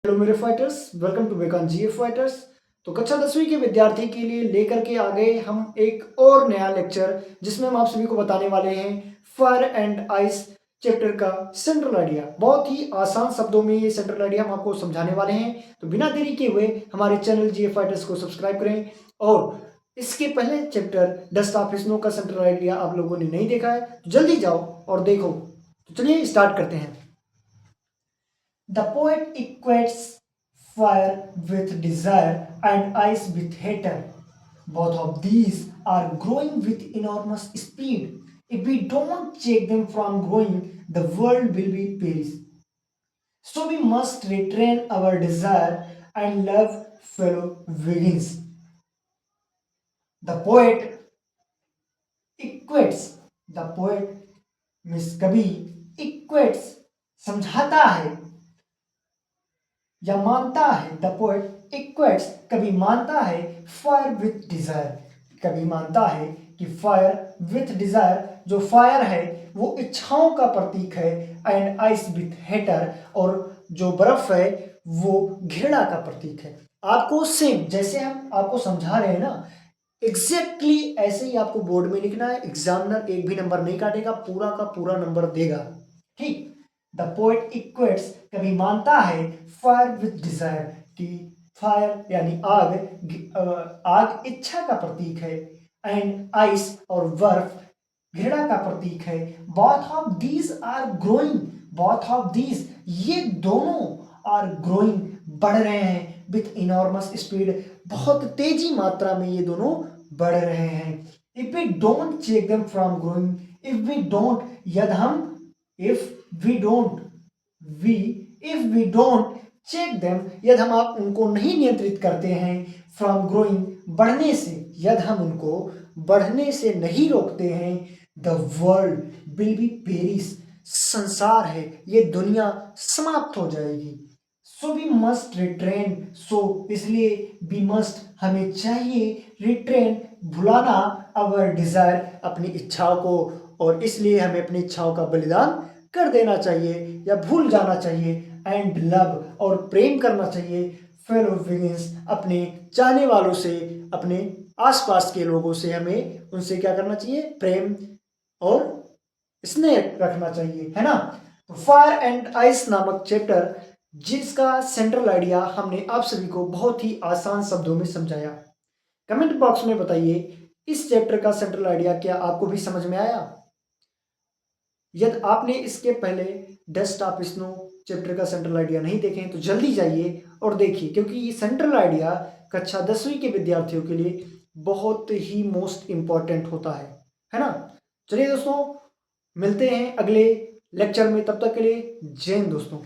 Hello मेरे fighters, welcome to बेकान GF fighters. तो कक्षा 10वीं के विद्यार्थी के लिए लेकर के आ गए हम एक और नया लेक्चर, जिसमें हम आप सभी को बताने वाले हैं फायर एंड आइस चैप्टर का सेंट्रल आइडिया। बहुत ही आसान शब्दों में ये सेंट्रल आइडिया हम आपको समझाने वाले हैं। तो बिना देरी के हुए हमारे चैनल जीएफ फाइटर्स को सब्सक्राइब करें। और इसके पहले चैप्टर डस्ट ऑफ स्नो का सेंट्रल आइडिया आप लोगों ने नहीं देखा है तो जल्दी जाओ और देखो। तो चलिए स्टार्ट करते हैं। The poet equates fire with desire and ice with hater. Both of these are growing with enormous speed. If we don't check them from growing, the world will be perish. So we must retrain our desire and love fellow beings. The poet equates. The poet means कवि equates समझाता है या मानता है। The poet equates कभी मानता है fire with desire. कभी मानता है कि फायर विथ डिजायर, जो फायर है वो इच्छाओं का प्रतीक है, एंड आइस विथ हेटर, और जो बर्फ है वो घृणा का प्रतीक है। आपको सेम जैसे हम आपको समझा रहे हैं ना, एग्जैक्टली ऐसे ही आपको बोर्ड में लिखना है। एग्जामिनर एक भी नंबर नहीं काटेगा, पूरा का पूरा नंबर देगा। ठीक। द पोएट इक्वेट्स कभी मानता है फायर विथ डिजायर कि फायर यानी आग इच्छा का प्रतीक है, एंड आइस और बर्फ घृणा का प्रतीक है। Both of these are growing. Both of these, ये दोनों आर ग्रोइंग, बढ़ रहे हैं, विथ इनॉर्मस स्पीड, बहुत तेजी मात्रा में ये दोनों बढ़ रहे हैं। If we don't check them from growing, if we don't, यदि हम, if we don't, we if we don't check them, यदि हम आप उनको नहीं नियंत्रित करते हैं, फ्रॉम ग्रोइंग, बढ़ने से, यदि हम उनको बढ़ने से नहीं रोकते हैं, the world will be Paris, संसार है, ये दुनिया समाप्त हो जाएगी। सो वी मस्ट रिट्रेन, सो इसलिए वी मस्ट, हमें चाहिए, रिट्रेन भुलाना, अवर डिजायर, अपनी इच्छाओं को, और इसलिए हमें अपनी इच्छाओं का बलिदान कर देना चाहिए या भूल जाना चाहिए, एंड लव, और प्रेम करना चाहिए, फेलो बिगिंस, अपने चाहने वालों से, अपने आसपास के लोगों से हमें उनसे क्या करना चाहिए, प्रेम और स्नेह रखना चाहिए, है ना। तो फायर एंड आइस नामक चैप्टर, जिसका सेंट्रल आइडिया हमने आप सभी को बहुत ही आसान शब्दों में समझाया। कमेंट बॉक्स में बताइए इस चैप्टर का सेंट्रल आइडिया क्या आपको भी समझ में आया। यदि आपने इसके पहले डस्ट ऑफ स्नो चैप्टर का सेंट्रल आइडिया नहीं देखे तो जल्दी जाइए और देखिए, क्योंकि ये सेंट्रल आइडिया कक्षा 10वीं के विद्यार्थियों के लिए बहुत ही मोस्ट इंपॉर्टेंट होता है ना। चलिए दोस्तों, मिलते हैं अगले लेक्चर में, तब तक के लिए जय हिंद दोस्तों।